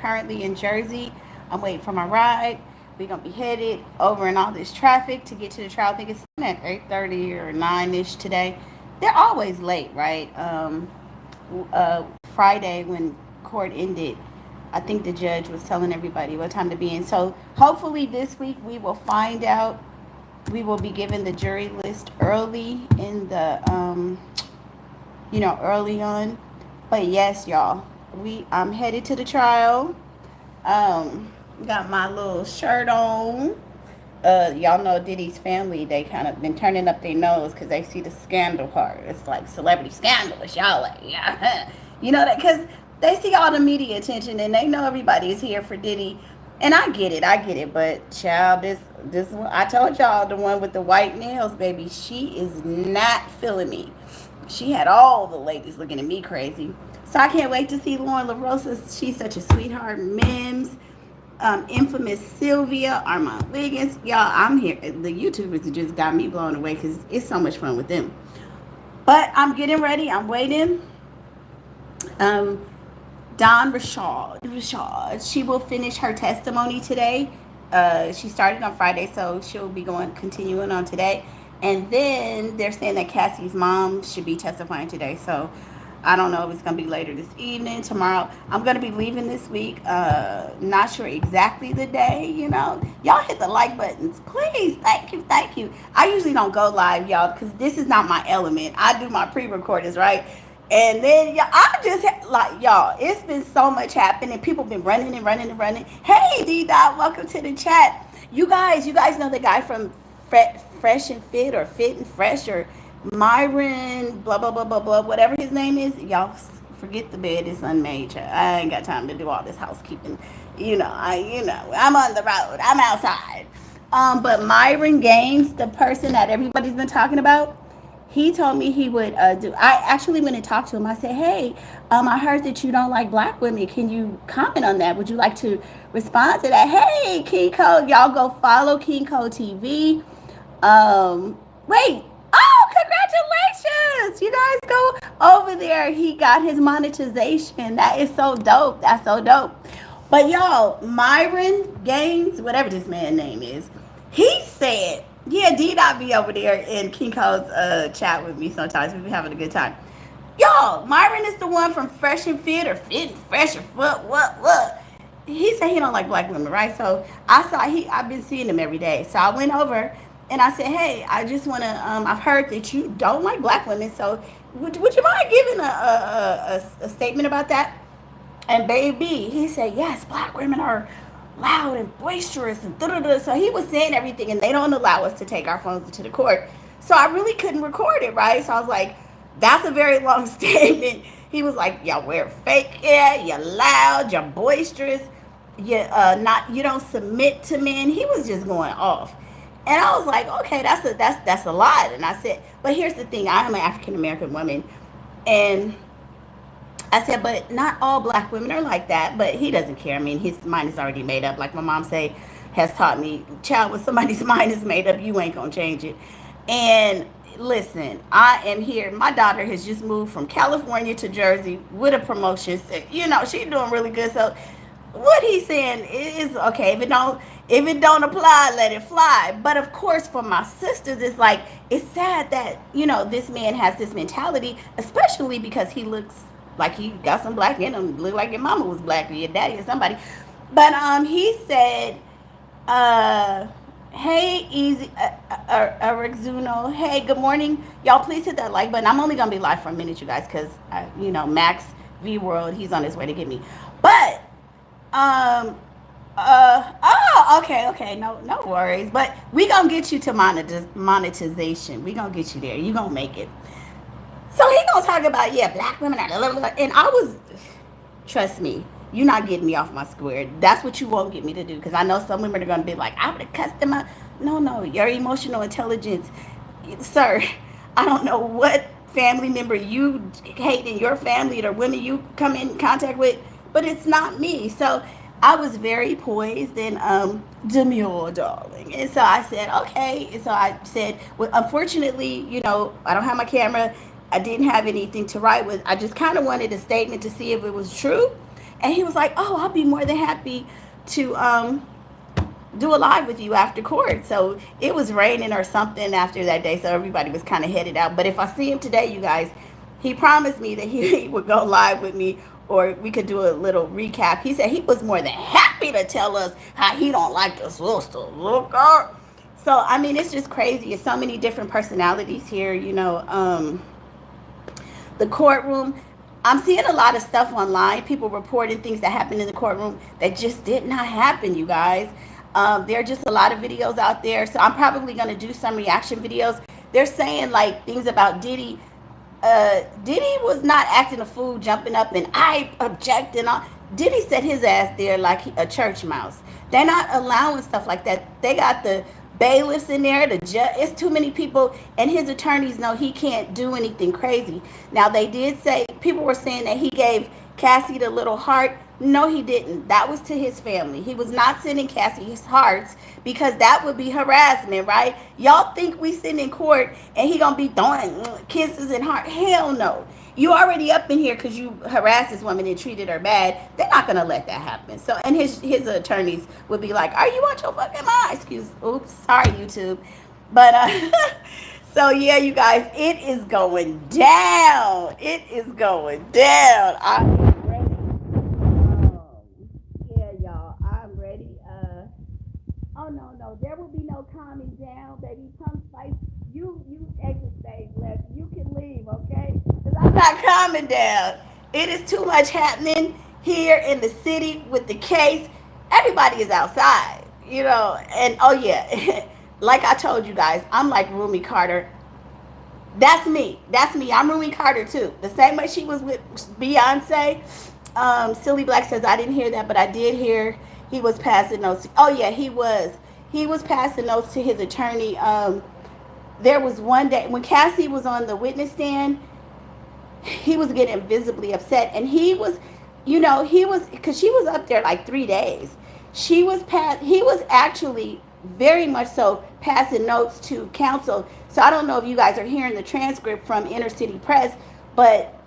currently in Jersey. I'm waiting for my ride. We're gonna be headed over in all this traffic to get to the trial. I think it's at 8:30 or 9ish today. They're always late, right? Friday when court ended, I think the judge was telling everybody what time to be in. So hopefully this week we will find out. We will be given the jury list early in the early on. But yes, y'all, I'm headed to the trial. Got my little shirt on. Y'all know Diddy's family, they kind of been turning up their nose because they see the scandal part. It's like celebrity scandalous. Y'all like, yeah. You know that? Because they see all the media attention and they know everybody is here for Diddy. And I get it. But child, this one, I told y'all, the one with the white nails, baby, she is not feeling me. She had all the ladies looking at me crazy. So I can't wait to see Lauren LaRosa. She's such a sweetheart. Mims, infamous Sylvia, Armand Wiggins. Y'all, I'm here. The YouTubers just got me blown away because it's so much fun with them. But I'm getting ready. I'm waiting. Um, Rashad, she will finish her testimony today. She started on Friday, so she'll be continuing on today. And then they're saying that Cassie's mom should be testifying today. So I don't know if it's going to be later this evening, tomorrow. I'm going to be leaving this week. Not sure exactly the day, Y'all hit the like buttons, please. Thank you. I usually don't go live, y'all, because this is not my element. I do my pre-recordings, right? And then I just like y'all. It's been so much happening. People been running. Hey, D-Dot, welcome to the chat. You guys know the guy from Fresh and Fit or Fit and Fresh or Myron, blah blah blah blah blah, whatever his name is. Y'all forget the bed is unmade. I ain't got time to do all this housekeeping. I'm on the road. I'm outside. But Myron Gains, the person that everybody's been talking about. He told me he would do. I actually went and talked to him. I said, "Hey, I heard that you don't like black women. Can you comment on that? Would you like to respond to that?" Hey, King Code, y'all go follow King Code TV. Wait. Oh, congratulations! You guys go over there. He got his monetization. That is so dope. That's so dope. But y'all, Myron Gains, whatever this man's name is, he said. Yeah, D-Dot be over there in King Code's chat with me sometimes. We be having a good time. Y'all, Myron is the one from Fresh and Fit or Fit and Fresh or what? He said he don't like black women, right? So I've been seeing him every day. So I went over and I said, hey, I just want to, I've heard that you don't like black women. So would you mind giving a statement about that? And baby, he said, yes, black women are loud and boisterous and da-da-da. So he was saying everything, and they don't allow us to take our phones into the court. So I really couldn't record it, right? So I was like, that's a very long statement. He was like, y'all wear fake hair, you're loud, you're boisterous, you don't submit to men. He was just going off. And I was like, okay, that's a lot. And I said, but here's the thing, I am an African American woman, and I said, but not all black women are like that. But he doesn't care. I mean, his mind is already made up. Like my mom has taught me, child, when somebody's mind is made up, you ain't gonna change it. And listen, I am here. My daughter has just moved from California to Jersey with a promotion. So, she's doing really good. So what he's saying is okay. If it don't apply, let it fly. But of course, for my sisters, it's sad that this man has this mentality, especially because he looks like he got some black in him. Look like your mama was black or your daddy or somebody. But he said, hey, Easy, Eric Zuno. Hey, good morning. Y'all, please hit that like button. I'm only going to be live for a minute, you guys, because, Max V World, he's on his way to get me. But, okay. No worries. But we going to get you to monetization. We going to get you there. You going to make it. So he gonna talk about, black women are blah, blah, blah. And trust me, you're not getting me off my square. That's what you won't get me to do, because I know some women are gonna be like, I would have cussed them out. No, your emotional intelligence, sir. I don't know what family member you hate in your family or women you come in contact with, but it's not me. So I was very poised and demure, darling. And so I said, okay. And so I said, well, unfortunately, I don't have my camera. I didn't have anything to write with. I just kind of wanted a statement to see if it was true. And he was like, oh, I'll be more than happy to do a live with you after court. So it was raining or something after that day, so everybody was kind of headed out. But if I see him today, you guys, he promised me that he would go live with me, or we could do a little recap. He said he was more than happy to tell us how he don't like the sister. Look up. So I mean, it's just crazy. It's so many different personalities here. The courtroom. I'm seeing a lot of stuff online. People reporting things that happened in the courtroom that just did not happen, you guys. There are just a lot of videos out there. So I'm probably going to do some reaction videos. They're saying like things about Diddy. Diddy was not acting a fool, jumping up and I object and all. Diddy set his ass there like a church mouse. They're not allowing stuff like that. They got the bailiffs in there, the judge. It's too many people, and his attorneys know he can't do anything crazy. Now they did say, people were saying that he gave Cassie the little heart. No, he didn't. That was to his family. He was not sending Cassie his hearts, because that would be harassment, right? Y'all think we sit in court and he gonna be throwing kisses and heart? Hell no. You already up in here because you harassed this woman and treated her bad. They're not gonna let that happen. So, and his attorneys would be like, "Are you out your fucking mind?" Oops, sorry, YouTube. But so yeah, you guys, it is going down. It is going down. I'm ready. Yeah, y'all, I'm ready. Oh no, there will be no calming down, baby. Come fight. You exit stage left. You can leave, okay? Because I'm not calming down. It is too much happening here in the city with the case. Everybody is outside, and oh yeah, like I told you guys, I'm like Rumi Carter. That's me. I'm Rumi Carter too. The same way she was with Beyonce. Silly Black says, I didn't hear that, but I did hear he was passing notes. Oh yeah, he was. He was passing notes to his attorney. There was one day when Cassie was on the witness stand, he was getting visibly upset, and he was because she was up there like 3 days. He was actually very much so passing notes to counsel. So I don't know if you guys are hearing the transcript from Inner City Press, but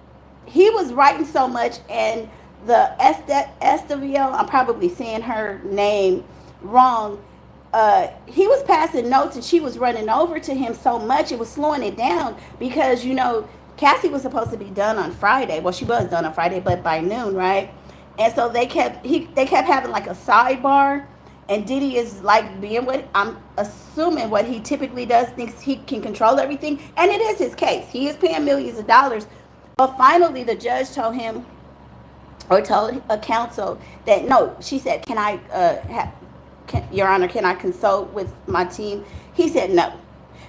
he was writing so much, and the Estevio, I'm probably saying her name wrong, he was passing notes, and she was running over to him so much it was slowing it down, because Cassie was supposed to be done on Friday. Well, she was done on Friday, but by noon, right? And so they kept having like a sidebar, and Diddy is like being what I'm assuming what he typically does, thinks he can control everything, and it is his case. He is paying millions of dollars. But finally, the judge told him, or told a counsel that no. She said, "Can I, Your Honor, can I consult with my team?" He said no,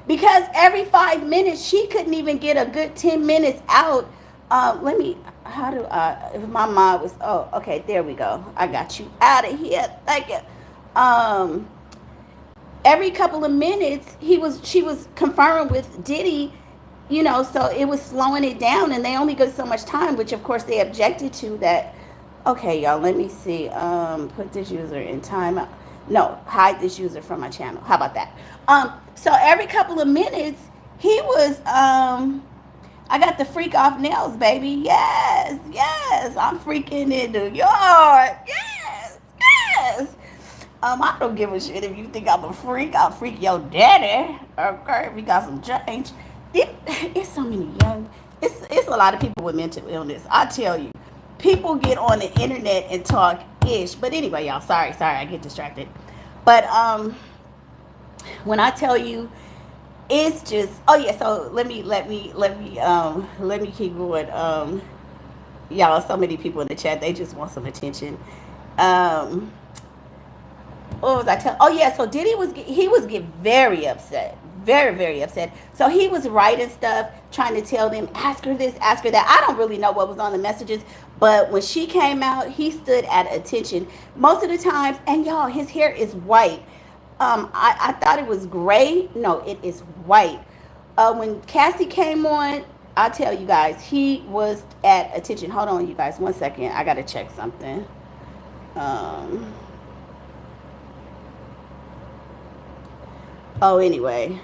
because every 5 minutes she couldn't even get a good 10 minutes out. If my mom was, oh, okay, there we go. I got you out of here. Thank you. Every couple of minutes she was conferring with Diddy. So it was slowing it down, and they only got so much time, which of course they objected to that. Okay, y'all, let me see. Put this user in timeout. No, hide this user from my channel. How about that? So every couple of minutes, he was, I got the freak off nails, baby. Yes, I'm freaking in New York. Yes. I don't give a shit if you think I'm a freak. I'll freak your daddy. Okay, we got some change. It's so many it's a lot of people with mental illness. I tell you, people get on the internet and talk ish. But anyway, y'all, sorry, I get distracted. But when I tell you, it's just, oh yeah. So let me keep going. Y'all, so many people in the chat, they just want some attention. What was I telling? Oh yeah, so Diddy was getting very upset, very upset. So he was writing stuff, trying to tell them, ask her this, ask her that. I don't really know what was on the messages, but when she came out, he stood at attention most of the times. And y'all, his hair is white. I thought it was gray. No, it is white. When Cassie came on, I'll tell you guys, he was at attention. Hold on, you guys, 1 second. I gotta check something. Anyway.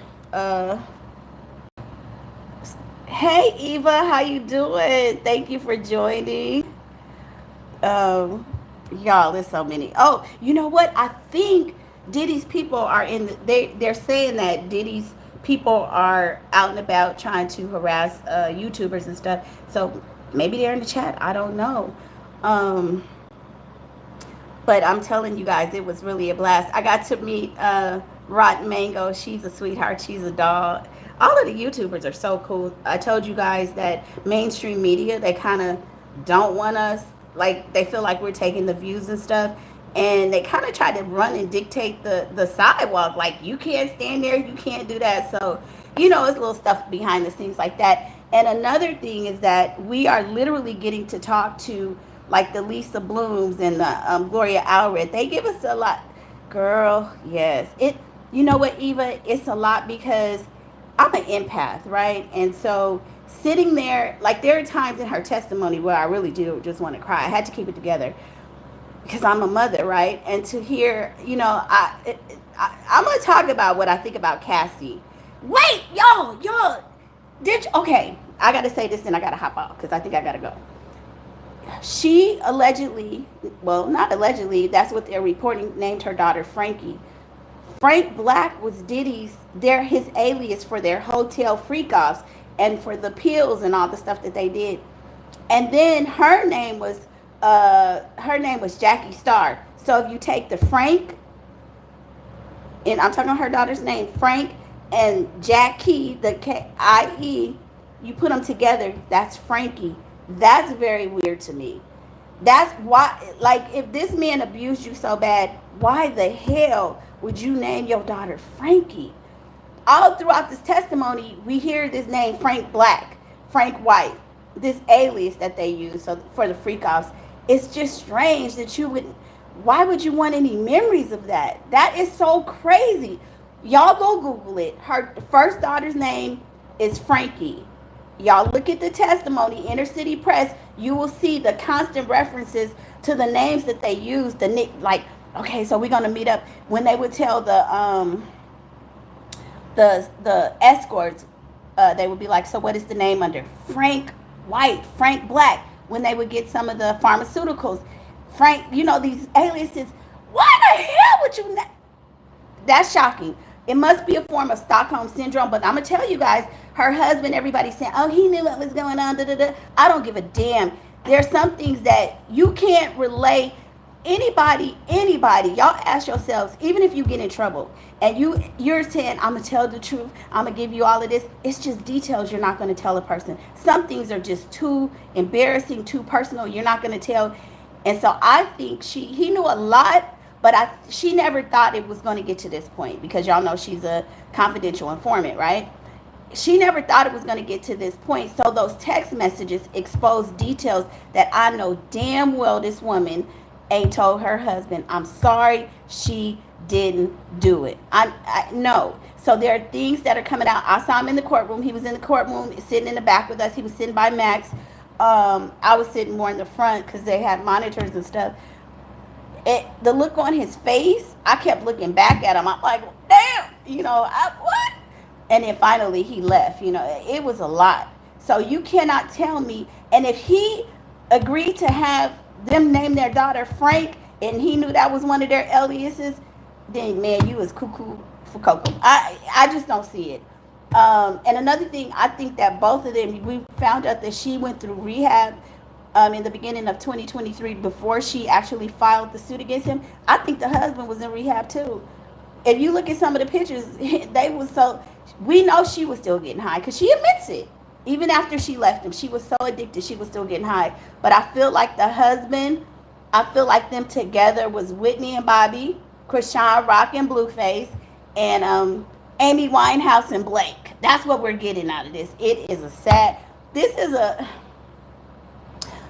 Hey, Eva, how you doing? Thank you for joining. Um, y'all, there's so many. Oh, you know what? I think Diddy's people are in. They're saying that Diddy's people are out and about trying to harass YouTubers and stuff. So maybe they're in the chat. I don't know. Um, but I'm telling you guys, it was really a blast. I got to meet Rotten Mango. She's a sweetheart. She's a dog. All of the YouTubers are so cool. I told you guys that mainstream media, they kind of don't want us, like, they feel like we're taking the views and stuff. And they kind of try to run and dictate the sidewalk. Like, you can't stand there, you can't do that. So, it's little stuff behind the scenes like that. And another thing is that we are literally getting to talk to like the Lisa Blooms and the Gloria Allred. They give us a lot, girl. Yes, it. You know what, Eva? It's a lot because I'm an empath, right? And so sitting there, like there are times in her testimony where I really do just want to cry. I had to keep it together because I'm a mother, right? And to hear, I'm gonna talk about what I think about Cassie. Wait, y'all, okay? I gotta say this, and I gotta hop out because I think I gotta go. She allegedly, well, not allegedly, that's what they're reporting, named her daughter Frankie. Frank Black was his alias for their hotel freak-offs and for the pills and all the stuff that they did. And then her name was Jackie Star. So if you take the Frank, and I'm talking about her daughter's name, Frank, and Jackie, the K-I-E, you put them together, that's Frankie. That's very weird to me. That's why, like, if this man abused you so bad, why the hell would you name your daughter Frankie? All throughout this testimony, we hear this name Frank Black, Frank White, this alias that they use for the freak offs. It's just strange that why would you want any memories of that? That is so crazy. Y'all go Google it. Her first daughter's name is Frankie. Y'all look at the testimony, Inner City Press, you will see the constant references to the names that they use, okay, so we're gonna meet up. When they would tell the escorts, they would be like, so what is the name under? Frank White, Frank Black. When they would get some of the pharmaceuticals, Frank, these aliases. Why the hell would you That's shocking. It must be a form of Stockholm syndrome, but I'm going to tell you guys, her husband, everybody's saying, oh, he knew what was going on, I don't give a damn. There's some things that you can't relay. Anybody, y'all ask yourselves, even if you get in trouble and you're saying, I'm going to tell the truth, I'm going to give you all of this, it's just details you're not going to tell a person. Some things are just too embarrassing, too personal, you're not going to tell. And so I think he knew a lot, but she never thought it was going to get to this point because y'all know she's a confidential informant, right? She never thought it was going to get to this point. So those text messages expose details that I know damn well this woman ain't told her husband. I'm sorry, she didn't do it. I no. So there are things that are coming out. I saw him in the courtroom. He was in the courtroom sitting in the back with us. He was sitting by Max. I was sitting more in the front because they had monitors and stuff. The look on his face, I kept looking back at him. I'm like, damn, what? And then finally he left. It was a lot. So you cannot tell me. And if he agreed to have them name their daughter Frank, and he knew that was one of their aliases, then man, you was cuckoo for cocoa. I just don't see it. And another thing, I think that both of them, we found out that she went through rehab in the beginning of 2023 before she actually filed the suit against him. I think the husband was in rehab too. If you look at some of the pictures, we know she was still getting high because she admits it. Even after she left him, she was so addicted, she was still getting high. But I feel like the husband, them together was Whitney and Bobby, Krishan Rock and Blueface, and Amy Winehouse and Blake. That's what we're getting out of this. It is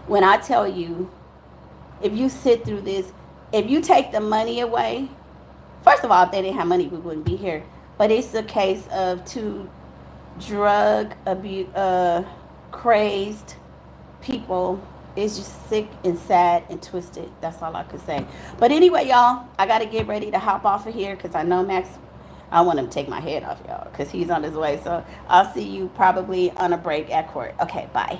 when I tell you, if you sit through this, if you take the money away, first of all, if they didn't have money, we wouldn't be here. But it's a case of two drug abuse, crazed people. It's just sick and sad and twisted. That's all I could say. But anyway, y'all, I got to get ready to hop off of here because I know Max, I want him to take my head off, y'all, because he's on his way. So I'll see you probably on a break at court. Okay, bye.